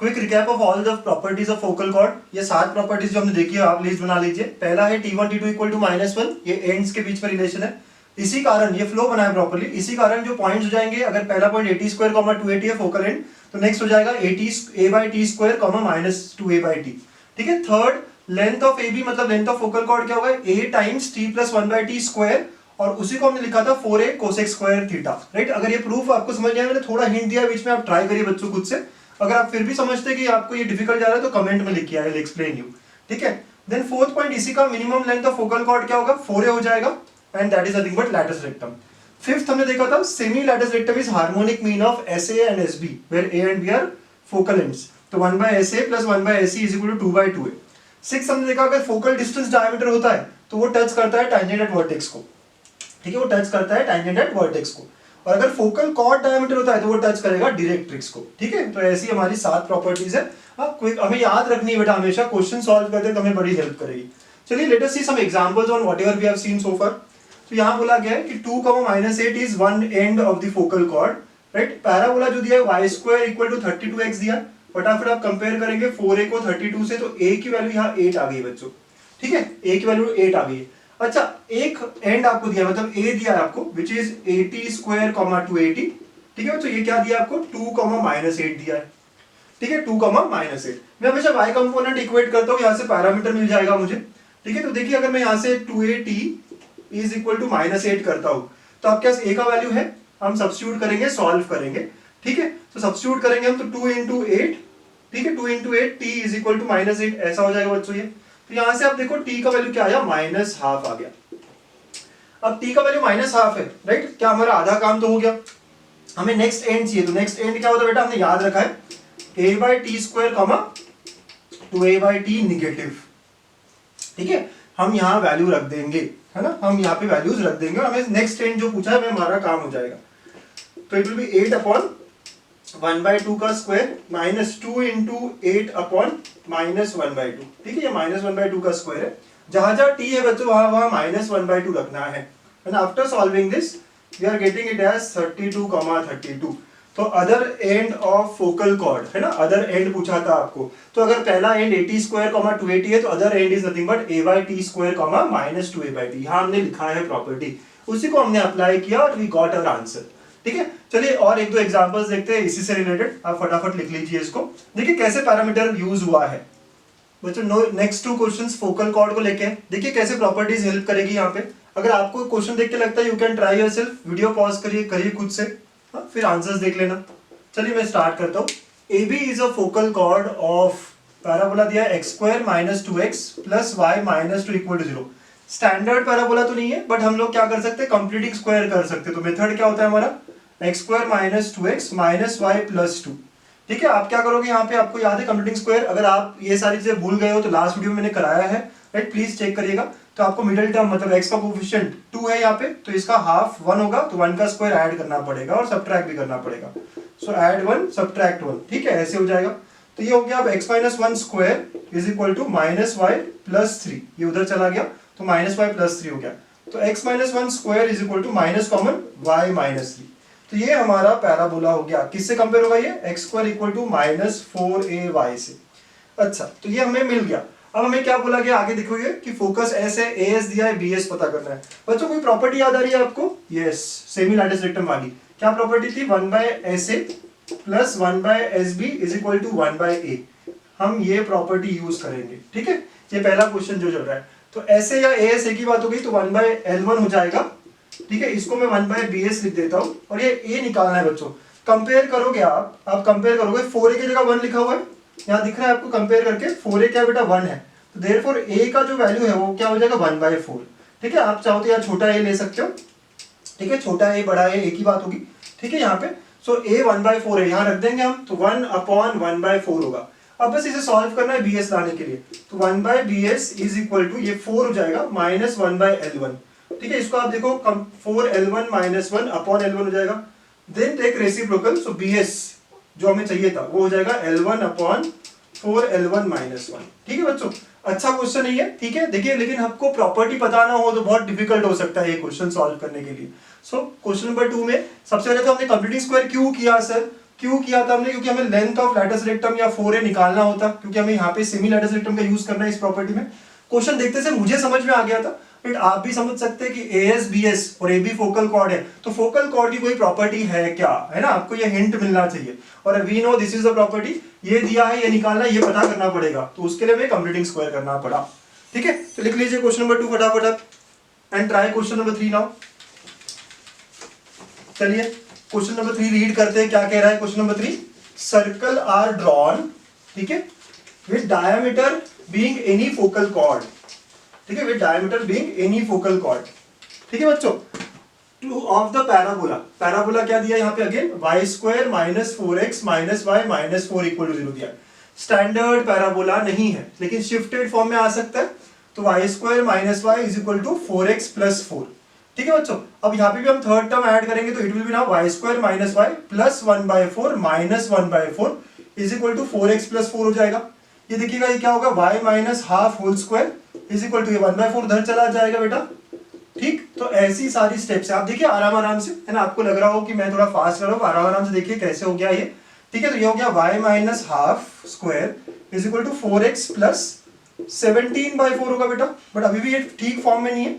Quick recap of all the properties of focal cord. ये 7 प्रॉपर्टीज जो हमने देखी है आप लिस्ट बना लीजिए। पहला है T1 T2 इक्वल टू -1, ये एंड्स के बीच में रिलेशन है। इसी कारण ये फ्लो बनाया प्रॉपर्ली, इसी कारण जो पॉइंट्स हो जाएंगे, अगर पहला पॉइंट AT स्क्वायर 280 है फोकल एंड, तो नेक्स्ट हो जाएगा a/t स्क्वायर -2a/t। ठीक है। थर्ड, लेंथ ऑफ AB मतलब लेंथ ऑफ फोकल कॉर्ड क्या होगा, a times t plus 1/t square, और उसी को हमने लिखा था 4a cosec square theta. Right. अगर ये प्रूफ आपको समझ नहीं आया, मैंने थोड़ा हिंट दिया बीच में, आप ट्राई करिए बच्चों खुद से। अगर आप फिर भी समझते कि आपको ये डिफिकल्ट जा रहा है तो कमेंट में लिखिए, आई विल एक्सप्लेन यू। ठीक है। देन फोर्थ पॉइंट, इसी का minimum length of focal chord क्या होगा, 4a हो जाएगा, and that is nothing but latus rectum. Fifth हमने देखा था semi latus rectum is harmonic mean of SA and SB where A and B are focal ends, तो 1/SA plus 1/SE is equal to 2/2a। Six हमने देखा अगर focal distance diameter होता है तो वो टच करता है टैंजेंट एट वर्टेक्स को। ठीक है, वो टच करता है टैंजेंट एट वर्टेक्स को। और अगर फोकल कॉर्ड डायमीटर होता है तो वो टच करेगा डायरेक्ट्रिक्स को। ठीक है, तो ऐसी हमारी 7 प्रॉपर्टीज है। क्विक हमें याद रखनी है बेटा, हमेशा क्वेश्चन सॉल्व करते हैं तो हमें बड़ी हेल्प करेगी। चलिए let us see some examples on whatever we have seen so far. तो यहाँ बोला गया है कि 2, -8 is one end of the focal chord. Right. Parabola जो दिया है y² इक्वल टू 32x दिया। फटाफट आप कंपेयर करेंगे 4a को 32 से, तो a की वैल्यू यहाँ 8 आ गई बच्चों। ठीक है, a की वैल्यू 8 आ गई। अच्छा, एक एंड आपको दिया, मतलब a दिया है आपको विच इज AT स्क्वायर 280। ठीक है बच्चों, ये क्या दिया आपको 2, -8 दिया है। ठीक है, 2, -8। मैं हमेशा y कंपोनेंट इक्वेट करता हूँ, यहाँ से पैरामीटर मिल जाएगा मुझे। ठीक है, तो देखिए अगर मैं यहाँ से 2AT इज इक्वल टू -8 करता हूँ तो आपके पास a का वैल्यू है, हम सब्स्टिट्यूट करेंगे, सॉल्व करेंगे। ठीक है, तो सब्स्टिट्यूट करेंगे हम, तो 2 × 8। ठीक है, 2 × 8 t इज इक्वल टू -8, ऐसा हो जाएगा बच्चों ये। तो यहां से आप देखो t का वैल्यू क्या आया, -12 आ गया। अब t का वैल्यू -12 है, राइट। क्या हमारा आधा काम तो हो गया। हमें नेक्स्ट एंड चाहिए, तो नेक्स्ट एंड क्या होता है बेटा, हमने याद रखा है a/t स्क्वायर 2a/t निगेटिव। ठीक है, हम यहाँ वैल्यू रख देंगे, है ना, हम यहाँ पे वैल्यूज रख देंगे और हमें नेक्स्ट एंड जो पूछा है हमारा काम हो जाएगा। तो इट विल बी 8/1/2 का स्क्वायर -2 × 8/-1/2। ठीक है, ये -1/2 का स्क्वायर है। जहां जहां t है बच्चों वहां -1/2 रखना है। And after solving this we are getting it as 32, तो other end of focal chord, है ना, अदर एंड पूछा था आपको। तो अगर पहला एंड AT स्क्वायर 280 है तो other and is nothing but a/t square -2a/t। यहाँ हमने लिखा है प्रॉपर्टी, उसी को हमने अप्लाई किया और वी गॉट आवर आंसर। ठीक है, चलिए और एक दो एग्जांपल्स देखते हैं इसी से रिलेटेड, आप फटाफट लिख लीजिए इसको। देखिए कैसे पैरामीटर यूज हुआ है बच्चों। नेक्स्ट 2 क्वेश्चंस फोकल कॉर्ड को लेके, देखिए कैसे प्रॉपर्टीज हेल्प करेगी यहाँ पे। अगर आपको क्वेश्चन देख के लगता है you can try yourself, video pause करिए खुद से, फिर आंसर्स देख लेना। चलिए मैं स्टार्ट करता हूँ। AB is a focal chord of, parabola दिया है x² -2x plus y -2 equal to 0। Standard parabola तो नहीं है, बट हम लोग क्या कर सकते हैं, कंप्लीटिंग स्क्वायर कर सकते हैं। तो मेथड क्या होता है हमारा, x² -2x -y + 2। ठीक है, आप क्या करोगे यहाँ पे, आपको याद है कंप्लीटिंग स्क्वायर। अगर आप ये सारी चीजें भूल गए हो तो लास्ट वीडियो में मैंने कराया है, राइट, प्लीज चेक करिएगा। तो आपको मिडिल टर्म मतलब x का कोफिशिएंट 2 है यहाँ पे, तो इसका हाफ 1 होगा, तो 1 का स्क्वायर ऐड करना पड़ेगा और सब्ट्रैक्ट भी करना पड़ेगा। सो ऐड 1 सब्ट्रैक्ट 1। ठीक है, ऐसे हो जाएगा। तो ये हो गया अब x - 1 स्क्वायर इज इक्वल टू -y + 3। ये उधर चला गया तो -y + 3 हो गया। तो x - 1 स्क्वायर is equal to minus common y - 3। तो ये हमारा पैराबोला हो गया। किससे कंपेयर होगा ये, x² इक्वल टू -4ay से। अच्छा, तो ये हमें मिल गया। अब हमें क्या बोला गया आगे देखोगे कि फोकस S है, AS दिया है, BS पता करना है। बच्चों कोई प्रॉपर्टी याद आ रही है आपको, यस, सेमी लैटिस रेक्टम वाली। क्या प्रॉपर्टी थी, 1/SA plus 1/SB is equal to 1/A। हम ये प्रॉपर्टी यूज करेंगे। ठीक है, ये पहला क्वेश्चन जो चल रहा है। तो SA या AS एक ही बात हो गई, तो 1/L1 हो जाएगा। ठीक है, इसको मैं 1/BS लिख देता हूं और ये A निकालना है बच्चों। कंपेयर करोगे आप कंपेयर करोगे, 4A की जगह 1 लिखा हुआ है, यहाँ दिख रहा है आपको, कंपेयर करके 4A क्या बेटा 1 है, तो देयरफॉर A का जो वैल्यू है वो क्या हो जाएगा 1/4। ठीक है, आप चाहो तो यार छोटा A ले सकते हो। ठीक है, छोटा A बड़ा A एक ही बात होगी। ठीक है, यहाँ पे सो A 1/4 है, यहाँ रख देंगे हम, तो 1/1/4 होगा। अब बस इसे सॉल्व करना है BS लाने के लिए, तो 1/BS इज इक्वल टू ये 4 हो जाएगा -1/L1। ठीक है, इसको आप देखो 4L1 - 1/L1 हो जाएगा। देन टेक रेसिप्रोकल, सो BS जो हमें चाहिए था वो हो जाएगा L1 अपॉन 4L1 माइनस 1। ठीक है बच्चों, अच्छा क्वेश्चन नहीं है, ठीक है। देखिए लेकिन आपको प्रॉपर्टी पता ना हो तो बहुत डिफिकल्ट हो सकता है ये क्वेश्चन सॉल्व करने के लिए। सो क्वेश्चन नंबर 2 में सबसे पहले तो हमने कंप्लीटिंग स्क्वायर क्यों किया सर, क्यों किया था हमने, क्योंकि हमें लेंथ ऑफ लैटिस रेक्टम या 4a निकालना होता, क्योंकि हमें यहाँ पे सेमी लैटिस रेक्टम का यूज करना है इस प्रॉपर्टी में। क्वेश्चन देखते से मुझे समझ में आ गया था, बट आप भी समझ सकते हैं कि AS BS और AB फोकल कॉर्ड है, तो फोकल कॉर्ड की कोई प्रॉपर्टी है क्या, है ना, आपको ये हिंट मिलना चाहिए। और we know this is the property, ये दिया है, ये निकालना, ये पता करना पड़ेगा, तो उसके लिए हमें कंप्लीटिंग स्क्वायर करना पड़ा। ठीक है, तो लिख लीजिए क्वेश्चन नंबर 2 फटाफट आप, and try question number 3 now. चलिए क्वेश्चन नंबर 3 रीड करते हैं, क्या कह रहा है question number 3। Circle are drawn, ठीक है, with diameter being any focal chord, ठीक है, with diameter being any focal chord. ठीक है बच्चों, to of the parabola, parabola क्या दिया यहाँ पे again, y square minus 4x minus y minus 4 equal to 0 दिया। स्टैंडर्ड पैराबोला नहीं है लेकिन शिफ्टेड फॉर्म में आ सकता है, तो y square minus y is equal to 4x plus 4। ठीक है बच्चों, अब यहाँ पे भी हम थर्ड टर्म ऐड करेंगे तो इट विल बी ना y square minus y plus 1/4 minus 1/4 is equal to 4x plus 4 हो जाएगा। ये देखिएगा ये क्या होगा, y minus half whole square is equal to 1/4 उधर चला जाएगा बेटा। ठीक, तो ऐसी सारी स्टेप्स है, आप देखिए आराम आराम से, है ना, आपको लग रहा हो कि मैं थोड़ा फास्ट कर रहा हूँ, आराम आराम से देखिए कैसे हो गया ये। ठीक है, तो ये हो गया y minus half square is equal to 4x plus 17/4 होगा बेटा, बट अभी भी ये ठीक फॉर्म में नहीं है,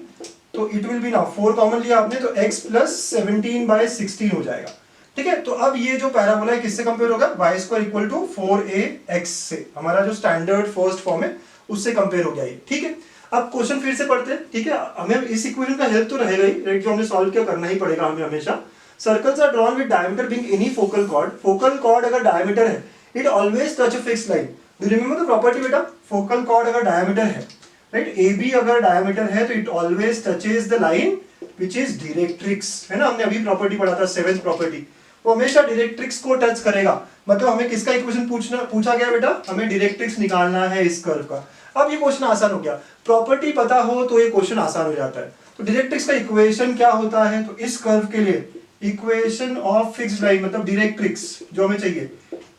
तो इट विल बी ना 4 कॉमन लिया आपने तो x प्लस 17/16 हो जाएगा। ठीक है, तो अब ये जो पैराबोला है किससे कंपेयर होगा, y square equal to 4ax से, हमारा जो स्टैंडर्ड फर्स्ट फॉर्म है उससे कंपेयर हो गया ये। ठीक है, अब क्वेश्चन फिर से पढ़ते हैं। ठीक है, हमें इस इक्वेशन का हेल्प तो रहेगा ही, राइट, जो हमने सॉल्व किया करना ही पड़ेगा हमें हमेशा। Circles are drawn with diameter being any focal chord, focal chord अगर डायमीटर है it always touch a fixed line. Do remember the property बेटा, फोकल कॉर्ड अगर डायमीटर है, राइट, AB अगर डायमीटर है तो it always touches the line which is directrix, है ना, हमने अभी प्रॉपर्टी पढ़ा था 7th प्रॉपर्टी, वो हमेशा डायरेक्ट्रिक्स को टच करेगा। मतलब हमें किसका इक्वेशन पूछा गया बेटा, हमें डायरेक्ट्रिक्स निकालना है इस कर्व का। अब ये क्वेश्चन आसान हो गया, प्रॉपर्टी पता हो तो ये क्वेश्चन आसान हो जाता है। तो डायरेक्ट्रिक्स का इक्वेशन क्या होता है, तो इस कर्व के लिए इक्वेशन ऑफ फिक्स्ड लाइन मतलब डायरेक्ट्रिक्स जो हमें चाहिए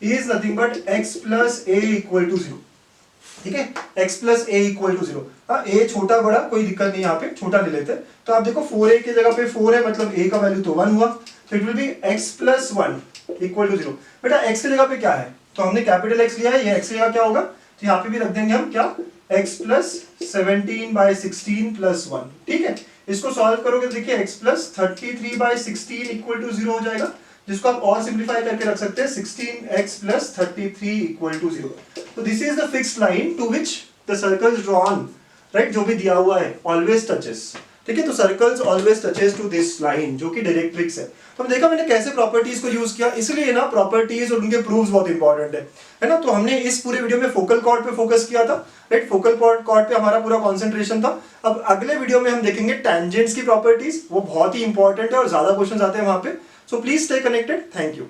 is nothing but x plus a equal to 0। ठीक है, x plus a equal to 0। हाँ, a छोटा बड़ा कोई दिक्कत नहीं, यहाँ पे छोटा ले लेते हैं। तो आप देखो 4a की जगह पे 4 है, मतलब a का वैल्यू तो 1 हुआ, तो it will be x plus 1 equal to 0। बेटा x की जगह पे क्या है, तो हमने कैपिटल X लिया है, ये x की जगह क्या होगा, तो यहाँ पे भी रख देंगे हम क्या, x प्लस 17/16 प्लस 1। ठीक है, इसको सॉल्व करोगे तो देखिए x प्लस 33/16 इक्वल टू 0 हो जाएगा, जिसको आप और सिंप्लीफाई करके रख सकते हैं 16x प्लस 33 इक्वल टू 0। तो this is the fixed line to which the circles drawn, right, जो भी दिया हुआ है ऑलवेज टचेस। ठीक है, तो circles always touches to this line जो कि डायरेक्ट्रिक्स है। तो हमने देखा मैंने कैसे प्रॉपर्टीज को यूज किया, इसलिए ना प्रॉपर्टीज और उनके प्रूफ्स बहुत इंपॉर्टेंट है ना। तो हमने इस पूरे वीडियो में फोकल कॉर्ड पे फोकस किया था, राइट, फोकल कॉर्ड पे हमारा पूरा कंसंट्रेशन था। अब अगले वीडियो में हम देखेंगे टैंजेंट्स की प्रॉपर्टीज, वो बहुत ही इंपॉर्टेंट है और ज्यादा क्वेश्चन आते हैं वहां पे। So please stay connected, thank you.